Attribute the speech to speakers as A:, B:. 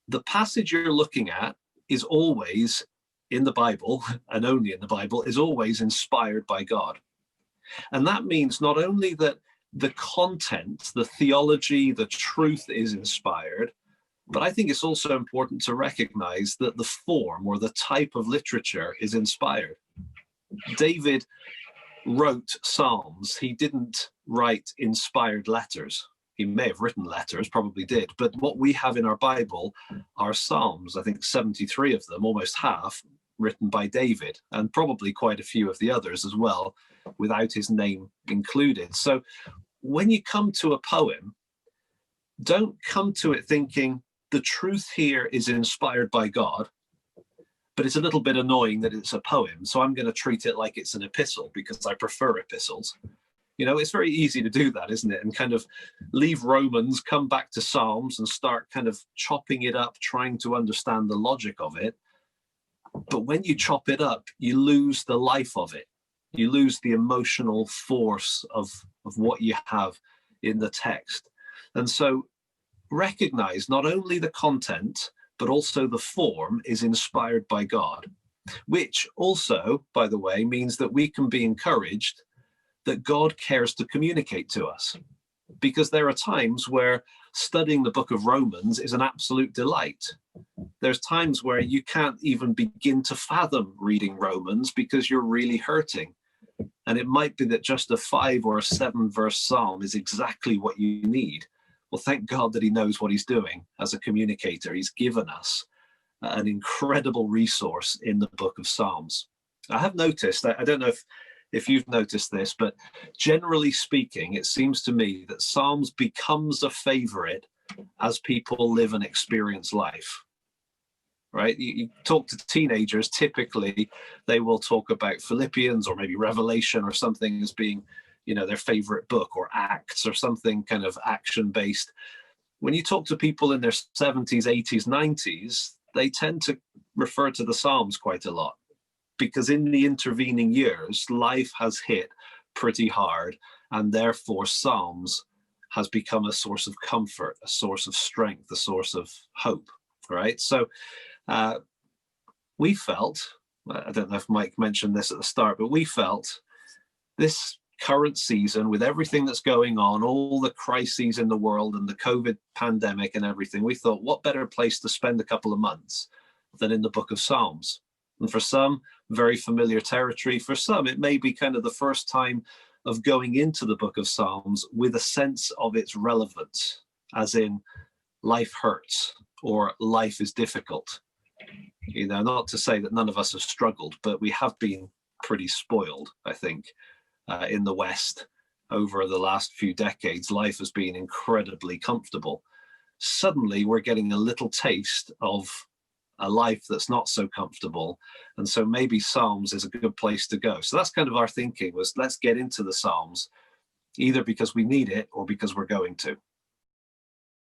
A: the passage you're looking at is always in the Bible, and only in the Bible, is always inspired by God. And that means not only that the content, the theology, the truth is inspired, but I think it's also important to recognize that the form or the type of literature is inspired. David wrote Psalms. He didn't write inspired letters. He may have written letters, probably did, but what we have in our Bible are Psalms. I think 73 of them, almost half, written by David, and probably quite a few of the others as well, without his name included. So when you come to a poem, don't come to it thinking the truth here is inspired by God, but it's a little bit annoying that it's a poem, so I'm going to treat it like it's an epistle because I prefer epistles. You know, it's very easy to do that, isn't it? And kind of leave Romans, come back to Psalms and start kind of chopping it up, trying to understand the logic of it. But when you chop it up, you lose the life of it. You lose the emotional force of what you have in the text. And so recognize not only the content, but also the form is inspired by God, which also, by the way, means that we can be encouraged that God cares to communicate to us. Because there are times where studying the book of Romans is an absolute delight. There's times where you can't even begin to fathom reading Romans because you're really hurting. And it might be that just a 5 or a 7 verse psalm is exactly what you need. Well, thank God that he knows what he's doing as a communicator. He's given us an incredible resource in the book of Psalms. I have noticed, I don't know if you've noticed this, but generally speaking, it seems to me that Psalms becomes a favorite as people live and experience life. Right? You talk to teenagers, typically they will talk about Philippians or maybe Revelation or something as being, you know, their favorite book, or Acts or something kind of action-based. When you talk to people in their 70s, 80s, 90s, they tend to refer to the Psalms quite a lot, because in the intervening years, life has hit pretty hard, and therefore Psalms has become a source of comfort, a source of strength, a source of hope, right? So we felt, I don't know if Mike mentioned this at the start, but we felt this current season, with everything that's going on, all the crises in the world and the COVID pandemic and everything, we thought, what better place to spend a couple of months than in the book of Psalms? And for some, very familiar territory. For some, it may be kind of the first time of going into the book of Psalms with a sense of its relevance, as in life hurts or life is difficult. You know, not to say that none of us have struggled, but we have been pretty spoiled, I think, in the West over the last few decades. Life has been incredibly comfortable. Suddenly, we're getting a little taste of a life that's not so comfortable. And so maybe Psalms is a good place to go. So that's kind of our thinking, was let's get into the Psalms, either because we need it or because we're going to.